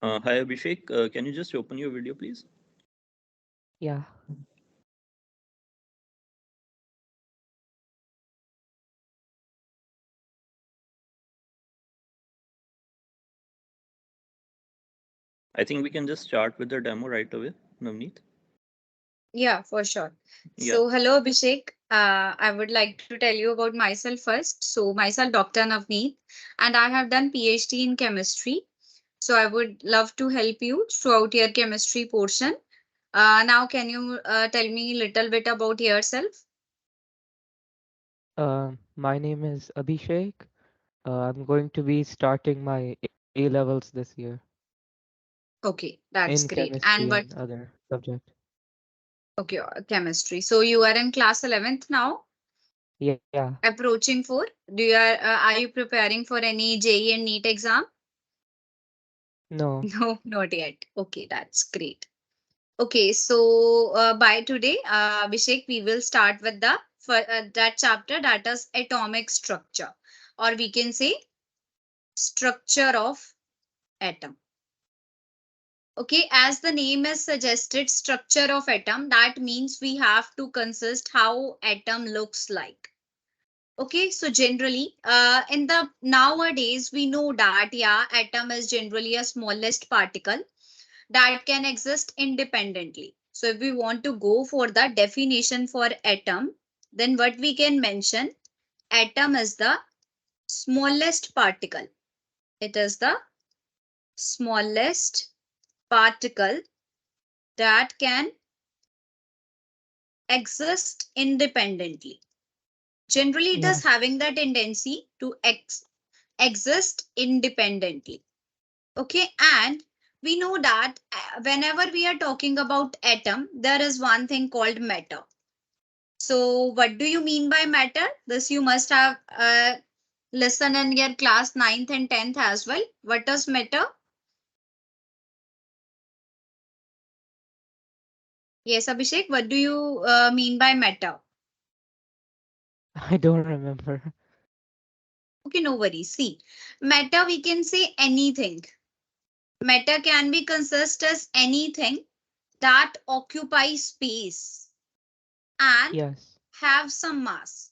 Hi Abhishek, can you just open your video, please? Yeah. I think we can just start with the demo right away, Navneet. Yeah, for sure. Yeah. So, hello, Abhishek. I would like to tell you about myself first. So, myself, Dr. Navneet, and I have done PhD in chemistry. So, I would love to help you throughout your chemistry portion. Now, can you tell me a little bit about yourself? My name is Abhishek. I'm going to be starting my A levels this year Okay, in that's great. chemistry And and what? other subject. Okay, chemistry. So, you are in class 11th now, Yeah. approaching 4. Are you preparing for any JE and NEET exam? No. No, not yet. Okay, that's great. Okay, so by today, Abhishek, we will start with that chapter, that is atomic structure, or we can say structure of atom. Okay, as the name is suggested, structure of atom, that means we have to consist how atom looks like. Okay, so generally, in the nowadays, we know that yeah, atom is generally a smallest particle that can exist independently. So if we want to go for the definition for atom, then what we can mention, atom is the smallest particle. It is the smallest particle that can exist independently. Generally, it is Yes. having the tendency to exist independently. Okay, and we know that whenever we are talking about atom, there is one thing called matter. So, what do you mean by matter? This you must have listened in your class 9th and 10th as well. What does matter? Yes, Abhishek, what do you mean by matter? I don't remember. Okay, no worries. See, matter we can say anything. Matter can be consist as anything that occupies space and Yes. have some mass.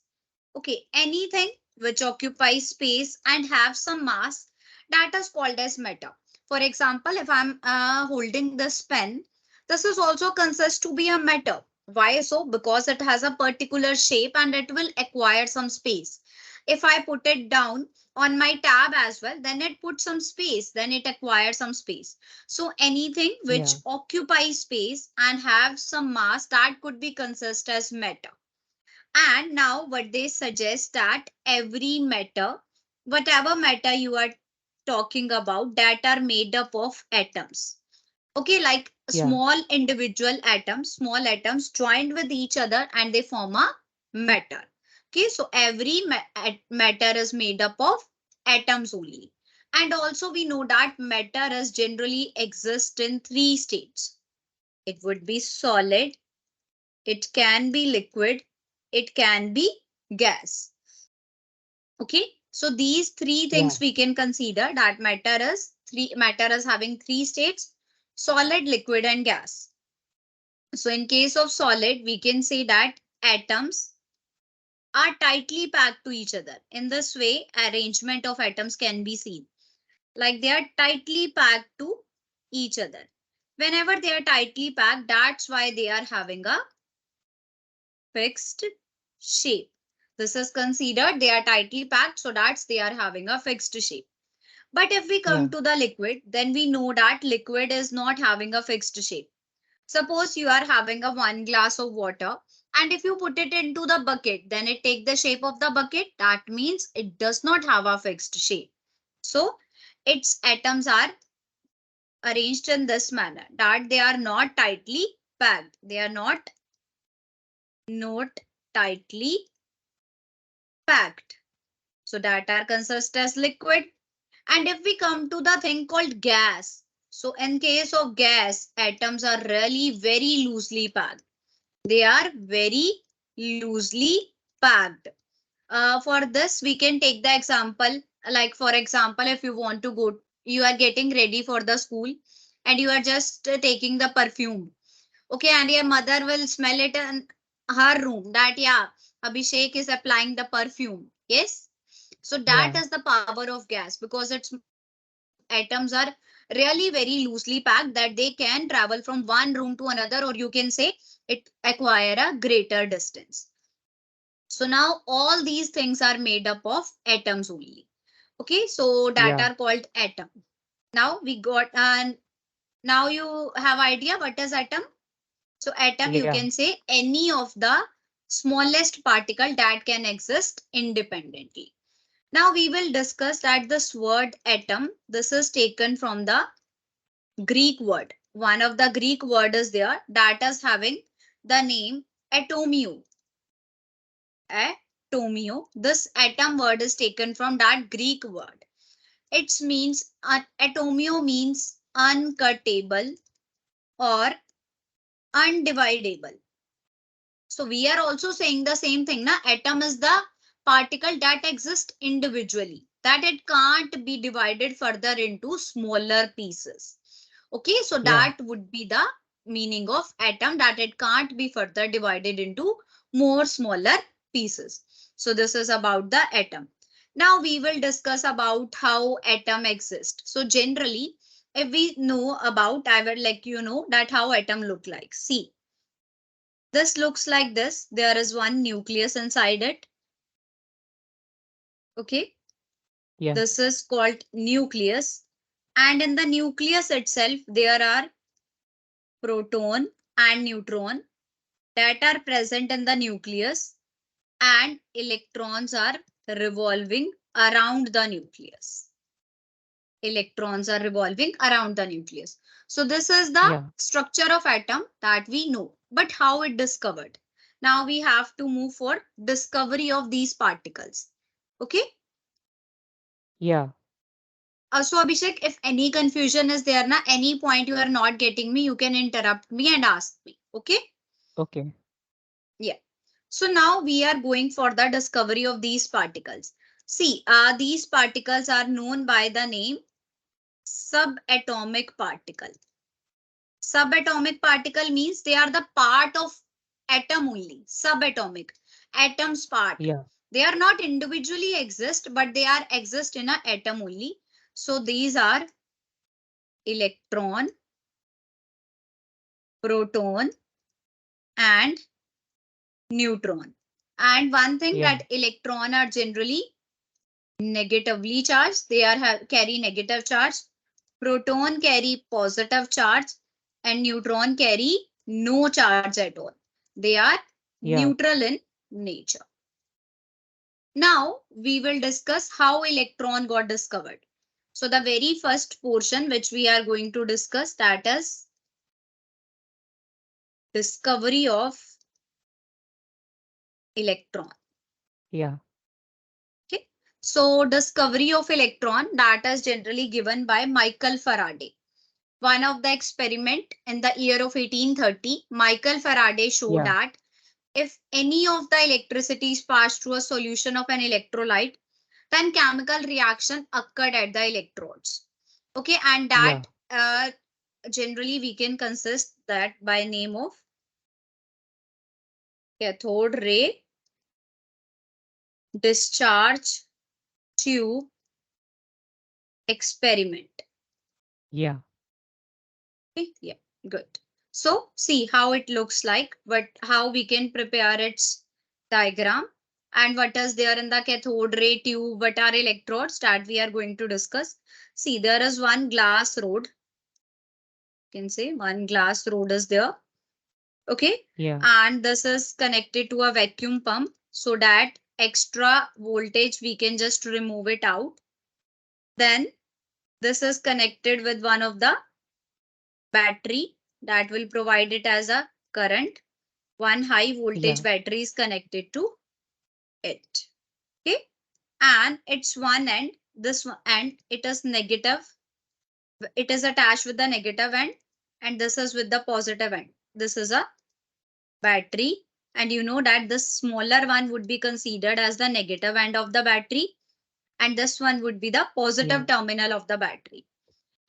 Okay, anything which occupies space and have some mass, that is called as matter. For example, if I'm holding this pen, this is also consists to be a matter. Why so? Because it has a particular shape and it will acquire some space. If I put it down on my tab as well, then it puts some space, then it acquires some space. So anything which Yeah. occupies space and have some mass, that could be consist as matter. And now what they suggest that every matter, whatever matter you are talking about, that are made up of atoms. Okay, like Yeah. small individual atoms, small atoms joined with each other and they form a matter. Okay, so every matter is made up of atoms only. And also we know that matter is generally exist in 3 states. It would be solid, it can be liquid, it can be gas. Okay, so these three Yeah. things we can consider that matter is having 3 states: solid, liquid, and gas. So in case of solid, we can say that atoms are tightly packed to each other. In this way, arrangement of atoms can be seen. Like they are tightly packed to each other. Whenever they are tightly packed, that's why they are having a fixed shape. This is considered they are tightly packed, so that's they are having a fixed shape. But if we come Yeah. to the liquid, then we know that liquid is not having a fixed shape. Suppose you are having a 1 glass of water, and if you put it into the bucket, then it take the shape of the bucket. That means it does not have a fixed shape. So its atoms are arranged in this manner that they are not tightly packed. They are not tightly packed. So that are considered as liquid. And if we come to the thing called gas, so in case of gas, atoms are really very loosely packed. They are very loosely packed. For this, we can take the example, like for example, if you want to go you are getting ready for the school and you are just taking the perfume. Okay, and your mother will smell it in her room that, yeah, Abhishek is applying the perfume. Yes. So that Yeah. is the power of gas, because its atoms are really very loosely packed that they can travel from one room to another, or you can say it acquire a greater distance. So now all these things are made up of atoms only. Okay, so that Yeah. are called atom. Now we got, and now you have idea what is atom. So atom, you Yeah. can say any of the smallest particle that can exist independently. Now we will discuss that this word atom, this is taken from the Greek word. One of the Greek word is there that is having the name atomio. Atomio. This atom word is taken from that Greek word. It means, atomio means uncuttable or undividable. So we are also saying the same thing. Na? Atom is the particle that exists individually, that it can't be divided further into smaller pieces. Okay, so Yeah. that would be the meaning of atom, that it can't be further divided into more smaller pieces. So this is about the atom. Now we will discuss about how atom exists. So generally, if we know about, I would like you know that how atom look like. See, this looks like this. There is one nucleus inside it. Okay. Yeah. This is called nucleus. And in the nucleus itself, there are proton and neutron that are present in the nucleus, and electrons are revolving around the nucleus. Electrons are revolving around the nucleus. So this is the Yeah. structure of atom that we know. But how it discovered? Now we have to move for discovery of these particles. Okay. Yeah. So Abhishek, if any confusion is there, na any point you are not getting me, you can interrupt me and ask me. Okay. Okay. Yeah. So now we are going for the discovery of these particles. See, these particles are known by the name subatomic particle. Subatomic particle means they are the part of atom only. Subatomic, atoms part. Yeah. They are not individually exist, but they are exist in a atom only. So these are electron, proton, and neutron. And one thing, Yeah. that electron are generally negatively charged. They are carry negative charge. Proton carry positive charge, and neutron carry no charge at all. They are Yeah. neutral in nature. Now we will discuss how electron got discovered. So the very first portion which we are going to discuss, that is discovery of electron. Yeah. Okay. So discovery of electron, that is generally given by Michael Faraday. One of the experiment in the year of 1830, Michael Faraday showed Yeah. that if any of the electricity is passed through a solution of an electrolyte, then chemical reaction occurred at the electrodes. Okay, and that Yeah. generally we can consist that by name of cathode ray discharge tube experiment. Yeah. Okay, yeah, good. So see how it looks like, but how we can prepare its diagram, and what is there in the cathode ray tube, what are electrodes, that we are going to discuss. See, there is one glass rod. You can say one glass rod is there. Okay. Yeah. And this is connected to a vacuum pump, so that extra voltage we can just remove it out. Then this is connected with one of the battery that will provide it as a current. One high voltage Yeah. battery is connected to it. Okay. And it's one end, this one end, it is negative. It is attached with the negative end, and this is with the positive end. This is a battery, and you know that the smaller one would be considered as the negative end of the battery, and this one would be the positive Yeah. terminal of the battery.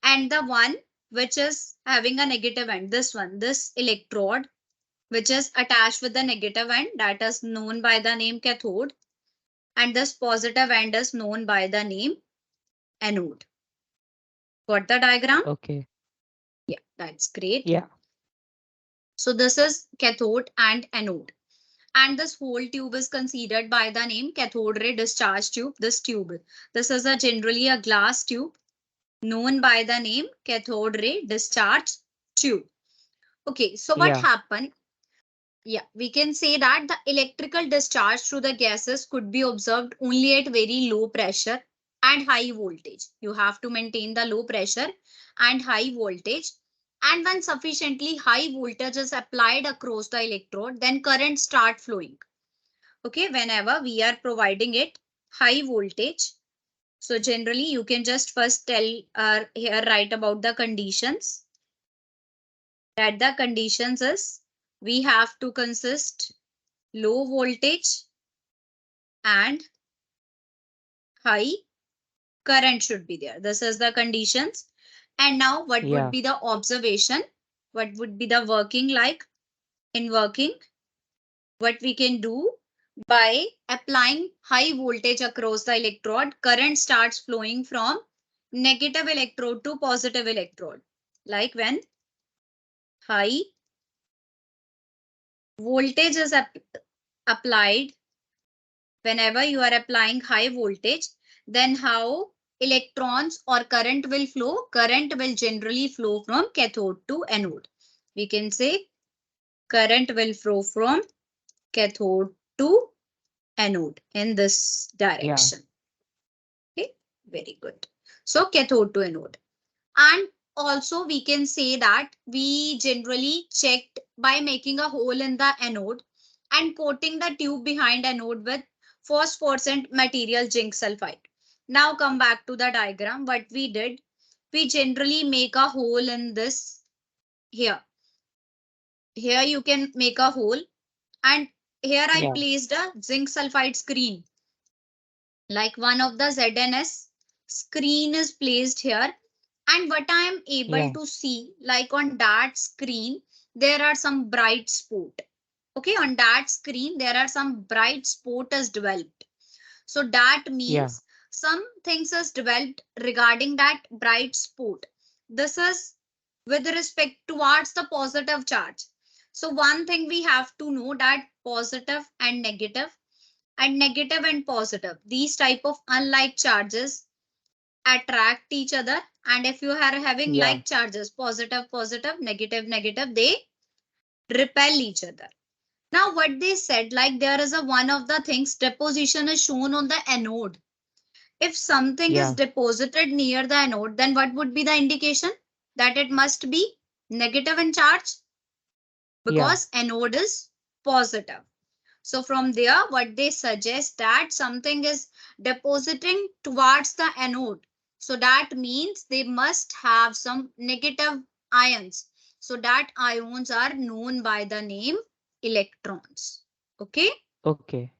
and the one which is having a negative end, this one, this electrode which is attached with the negative end, that is known by the name cathode, and this positive end is known by the name anode. Got the diagram? Okay. Yeah, that's great. Yeah. So this is cathode and anode. And this whole tube is considered by the name cathode ray discharge tube. This tube, this is generally a glass tube known by the name cathode ray discharge tube. Okay, so what Yeah. happened? Yeah, we can say that the electrical discharge through the gases could be observed only at very low pressure and high voltage. You have to maintain the low pressure and high voltage. And when sufficiently high voltage is applied across the electrode, then current start flowing. Okay, whenever we are providing it high voltage. So generally you can just first tell here write about the conditions. That the conditions is we have to consist low voltage and high current should be there. This is the conditions. And now what would Yeah. be the observation? What would be the working like? In working, what we can do by applying high voltage across the electrode, current starts flowing from negative electrode to positive electrode. Like when high voltage is applied, whenever you are applying high voltage, then how electrons or current will flow? Current will generally flow from cathode to anode. We can say current will flow from cathode to anode in this Yeah. direction. Okay, very good. So cathode to anode. And also we can say that we generally checked by making a hole in the anode and coating the tube behind anode with phosphorescent material zinc sulfide. Now come back to the diagram. What we did, we generally make a hole in this here. Here you can make a hole, and here I Yeah. placed a zinc sulfide screen. Like one of the ZNS screen is placed here. And what I am able Yeah. to see, like on that screen, there are some bright spot. Okay, on that screen, there are some bright spot is developed. So that Yeah. means some things is developed regarding that bright spot. This is with respect towards the positive charge. So one thing we have to know that positive and positive, these type of unlike charges attract each other, and if you are having Yeah. like charges positive negative, they repel each other. Now what they said, like there is a one of the things deposition is shown on the anode. If something is Yeah. deposited near the anode, then what would be the indication? That it must be negative in charge, Yeah. because anode is positive. So from there, what they suggest that something is depositing towards the anode. So that means they must have some negative ions. So that ions are known by the name electrons. Okay. Okay.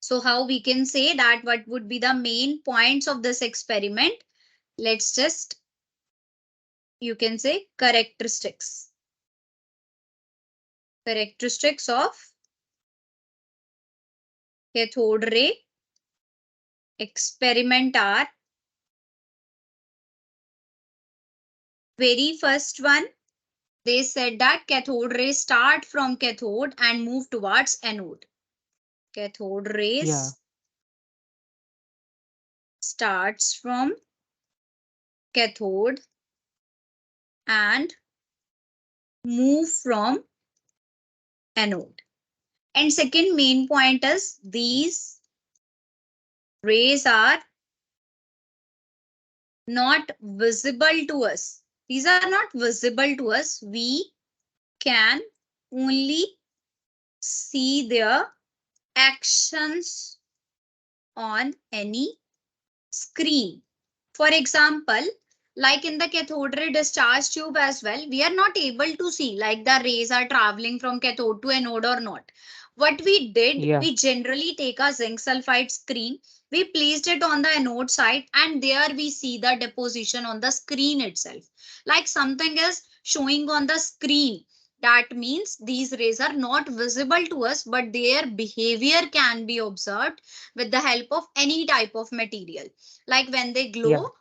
So how we can say that what would be the main points of this experiment? Let's just, you can say characteristics. Characteristics of cathode ray experiment are, very first one, they said that cathode rays start from cathode and move towards anode. Cathode Yeah. rays starts from cathode and move from anode. And second main point is these rays are not visible to us. These are not visible to us. We can only see their actions on any screen. For example, like in the cathode ray discharge tube as well, we are not able to see like the rays are traveling from cathode to anode or not. What we did, Yeah. we generally take a zinc sulfide screen We placed it on the anode side, and there we see the deposition on the screen itself. Like something is showing on the screen. That means these rays are not visible to us, but their behavior can be observed with the help of any type of material. Like when they Yeah. glow,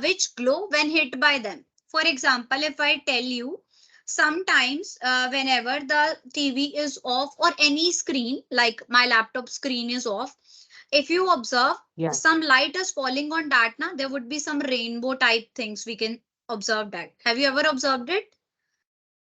which glow when hit by them. For example, if I tell you, sometimes whenever the TV is off or any screen, like my laptop screen is off, if you observe, Yeah. some light is falling on that, na, there would be some rainbow type things. We can observe that. Have you ever observed it?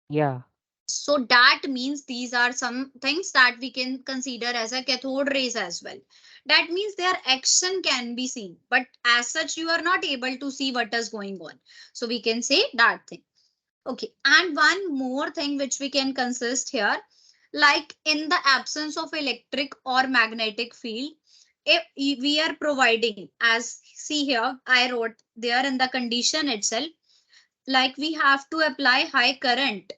Yeah. So that means these are some things that we can consider as a cathode rays as well. That means their action can be seen, but as such you are not able to see what is going on. So we can say that thing. Okay, and one more thing which we can consist here, like in the absence of electric or magnetic field, if we are providing, as see here, I wrote there in the condition itself, like we have to apply high current.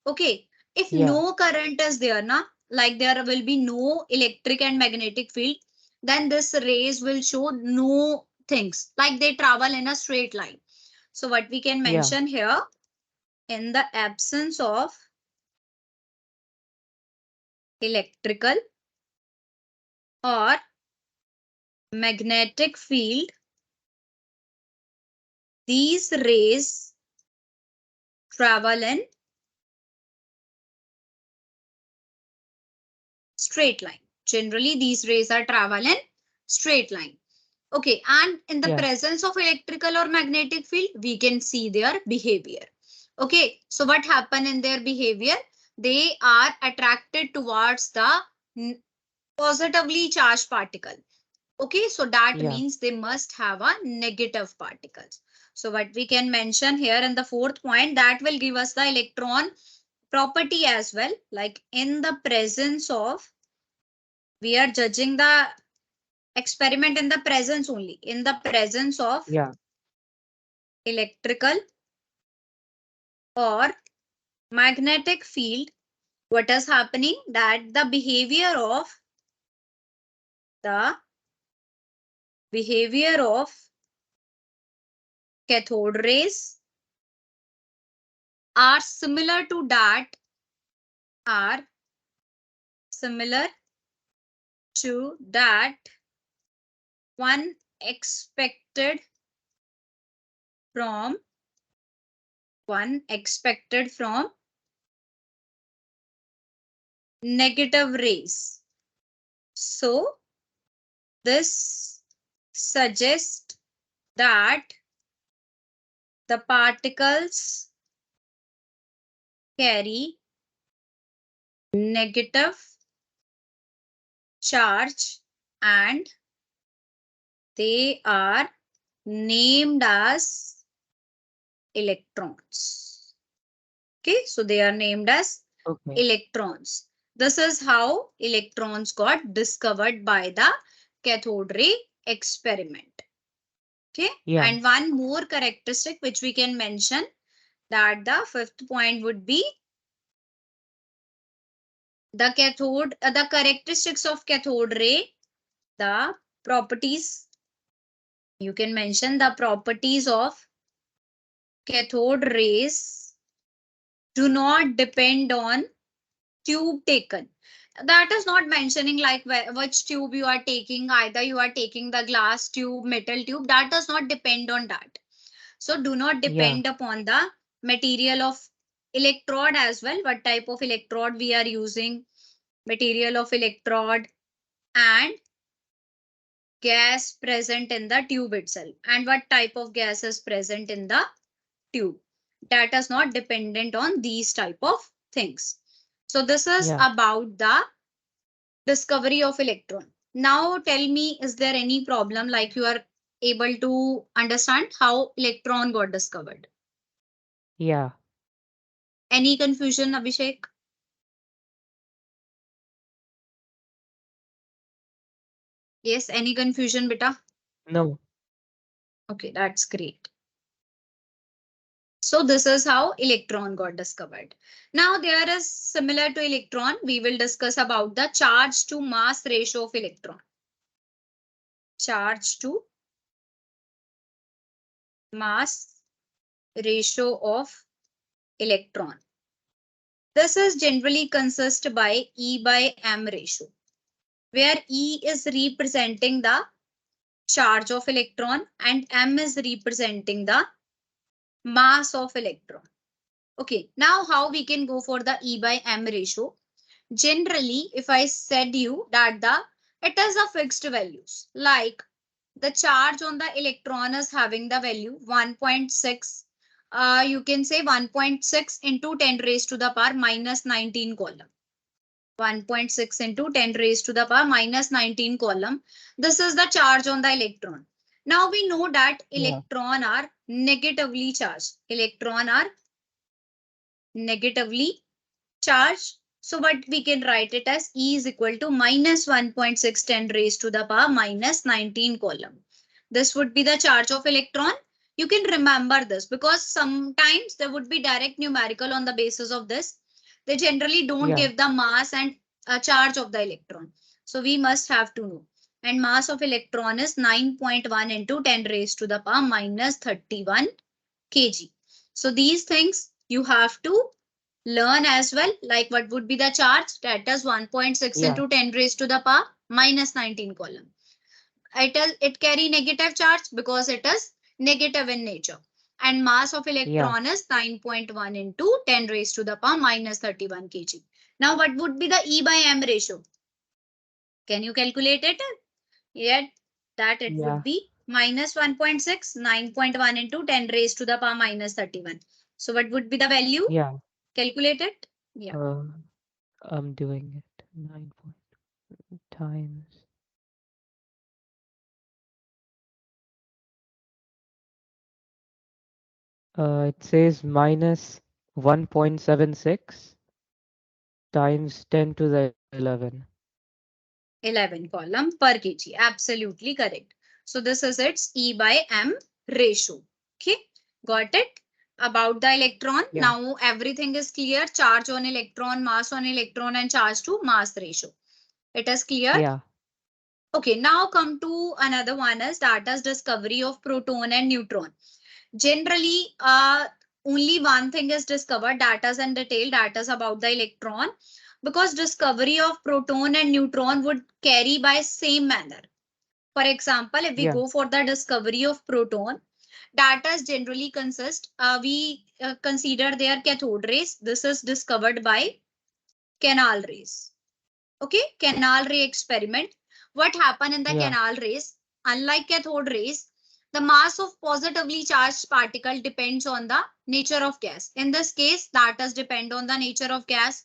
Okay, if Yeah. no current is there, na, like there will be no electric and magnetic field, then this rays will show no things, like they travel in a straight line. So what we can Yeah. mention here, in the absence of electrical or magnetic field, these rays travel in straight line. Generally, these rays are travel in straight line. Okay, and in the Yeah. presence of electrical or magnetic field, we can see their behavior. Okay, so what happen in their behavior? They are attracted towards the positively charged particle. Okay, so that Yeah. means they must have a negative particles. So what we can mention here in the fourth point, that will give us the electron property as well. Like in the presence of, we are judging the experiment in the presence only. In the presence of Yeah. electrical or magnetic field, what is happening? That the behavior of cathode rays are similar to that, are similar to that one expected from negative rays. So this suggests that the particles carry negative charge and they are named as electrons. Okay, so they are named as Okay. electrons. This is how electrons got discovered by the cathode ray experiment. Okay, Yeah. and one more characteristic which we can mention, that the fifth point would be the cathode, the characteristics of cathode ray, the properties. You can mention the properties of cathode rays do not depend on tube taken. That is not mentioning like which tube you are taking, either you are taking the glass tube, metal tube, that does not depend on that. So do not Yeah. depend upon the material of electrode as well, what type of electrode we are using, material of electrode, and gas present in the tube itself, and what type of gas is present in the tube. That is not dependent on these type of things. So this is Yeah. about the discovery of electron. Now tell me, is there any problem, like you are able to understand how electron got discovered? Yeah. Any confusion, Abhishek? Yes, any confusion, beta? No. Okay, that's great. So this is how electron got discovered. Now there is similar to electron, we will discuss about the charge to mass ratio of electron. charge to mass ratio of electron. This is generally consist by E by M ratio, where E is representing the charge of electron and M is representing the mass of electron. Okay, now how we can go for the E by M ratio? Generally, if I said you that it is a fixed values, like the charge on the electron is having the value 1.6, you can say 1.6 into 10 raised to the power minus 19 coulomb. 1.6 into 10 raised to the power minus 19 coulomb. This is the charge on the electron. Now we know that electron are negatively charged. Electron are negatively charged. So what we can write it as E is equal to minus 1.6 10 raised to the power minus 19 coulomb. This would be the charge of electron. You can remember this because sometimes there would be direct numerical on the basis of this. They generally don't give the mass and charge of the electron. So we must have to know. And mass of electron is 9.1 into 10 raised to the power minus 31 kg. So these things you have to learn as well, like what would be the charge, that is 1.6 into 10 raised to the power minus 19 coulomb. It carry negative charge because it is negative in nature, and mass of electron is 9.1 into 10 raised to the power minus 31 kg. Now what would be the E by M ratio? Can you calculate it? Yet that it would be minus 1.6, 9.1 into 10 raised to the power minus 31. So what would be the value? Calculate it. Yeah. I'm doing it. 9 times. It says minus 1.76 times 10 to the 11. 11 coulomb per kg. Absolutely correct. So this is its E by M ratio. Okay, got it? About the electron. Now everything is clear. Charge on electron, mass on electron, and charge to mass ratio. It is clear? Okay, now come to another one is that is discovery of proton and neutron. Generally, only one thing is discovered, that is in detail, that is about the electron, because discovery of proton and neutron would carry by same manner. For example, if we go for the discovery of proton, that is generally consist, we consider their cathode rays. This is discovered by canal rays. Okay, canal ray experiment. What happened in the canal rays? Unlike cathode rays, the mass of positively charged particle depends on the nature of gas. In this case, that does depend on the nature of gas.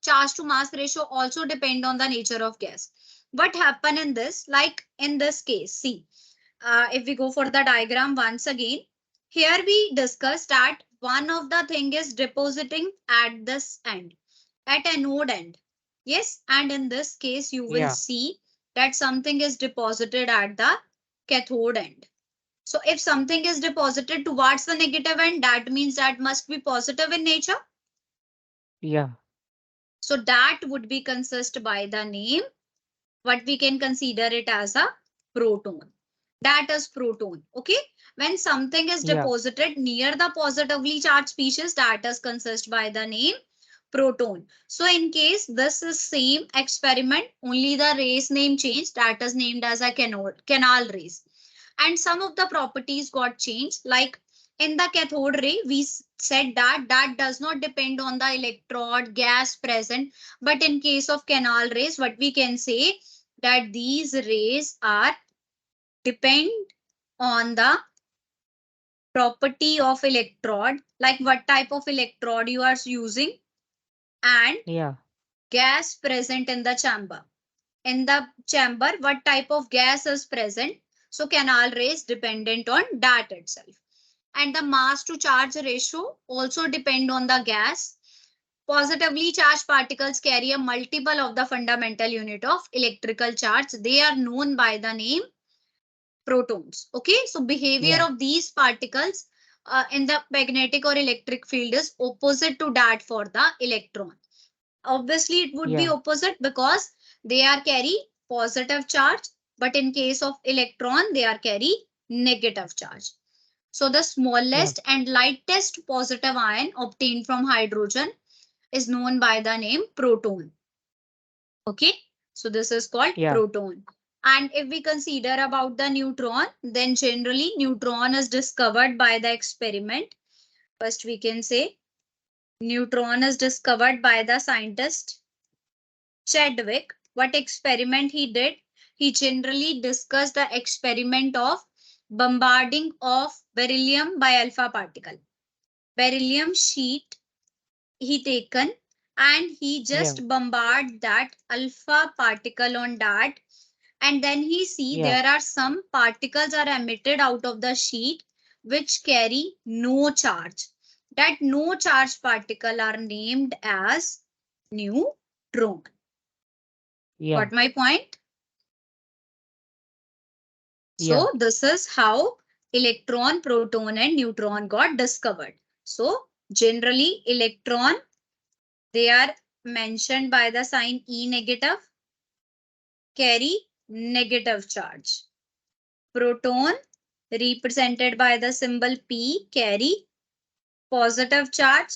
Charge to mass ratio also depend on the nature of gas. What happened in this? Like in this case, see, if we go for the diagram once again, here we discussed that one of the thing is depositing at this end, at anode end. Yes, and in this case, you will see that something is deposited at the cathode end. So if something is deposited towards the negative end, that means that must be positive in nature. So that would be consist by the name, what we can consider it as a proton. That is proton. Okay. When something is deposited near the positively charged species, that is consist by the name proton. So in case this is same experiment, only the rays name changed, that is named as a canal rays. And some of the properties got changed, like in the cathode ray, we said that that does not depend on the electrode gas present. But in case of canal rays, what we can say that these rays are depend on the property of electrode, like what type of electrode you are using, and gas present in the chamber. In the chamber, what type of gas is present? So canal rays dependent on that itself. And the mass to charge ratio also depend on the gas. Positively charged particles carry a multiple of the fundamental unit of electrical charge. They are known by the name protons. Okay, so behavior of these particles in the magnetic or electric field is opposite to that for the electron. Obviously, it would be opposite because they are carry positive charge. but in case of electron, they are carry negative charge. So the smallest and lightest positive ion obtained from hydrogen is known by the name proton. Okay, so this is called proton. And if we consider about the neutron, then generally neutron is discovered by the experiment. First we can say neutron is discovered by the scientist Chadwick. What experiment he did? He generally discussed the experiment of bombarding of beryllium by alpha particle. Beryllium sheet he taken and he just bombard that alpha particle on that, and then he see there are some particles are emitted out of the sheet which carry no charge. That no charge particle are named as neutron. Got my point? So this is how electron, proton and neutron got discovered. So generally electron, they are mentioned by the sign E negative, carry negative charge. Proton represented by the symbol P carry positive charge,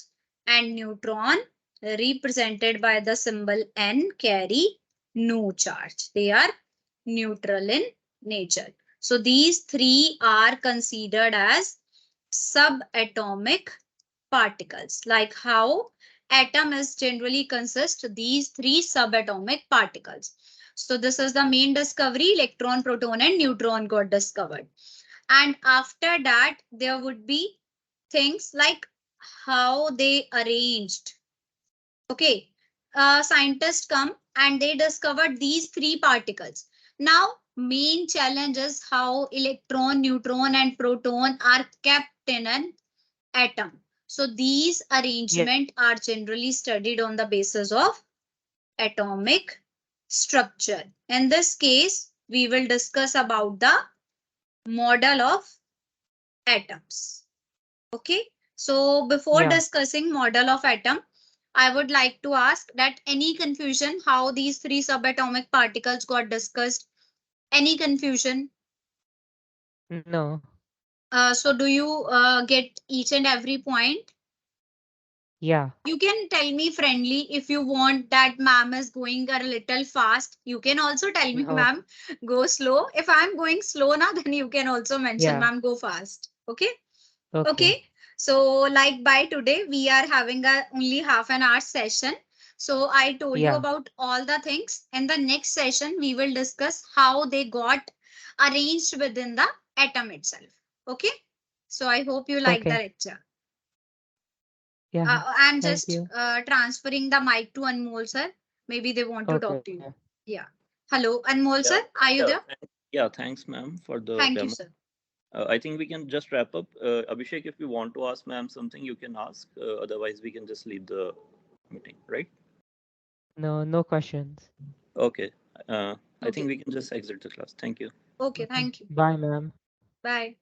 and neutron represented by the symbol N carry no charge. They are neutral in nature. So these three are considered as subatomic particles. Like how atom is generally consist these three subatomic particles. So this is the main discovery. Electron, proton and neutron got discovered. And after that, there would be things like how they arranged. Okay, scientists come and they discovered these three particles. Now, main challenge is how electron, neutron and proton are kept in an atom. So these arrangement are generally studied on the basis of atomic structure. In this case, we will discuss about the model of atoms. Okay, so before discussing model of atom, I would like to ask that any confusion how these three subatomic particles got discussed? Any confusion? No. So do you get each and every point? Yeah. You can tell me friendly if you want that ma'am is going a little fast. You can also tell me, ma'am, go slow. If I'm going slow now, then you can also mention, ma'am, go fast. Okay. Okay. So like by today, we are having a only half an hour session. So I told you about all the things. In the next session, we will discuss how they got arranged within the atom itself. Okay. So I hope you like the lecture. I'm just transferring the mic to Anmol sir. Maybe they want to talk to you. Yeah. Hello, Anmol sir. Are you there? Yeah, thanks, ma'am, for the Thank demo. you, sir. I think we can just wrap up. Abhishek, if you want to ask ma'am something, you can ask. Otherwise, we can just leave the meeting, right? No, no questions. Okay. I think we can just exit the class. Thank you. Okay, thank you. Bye, ma'am. Bye.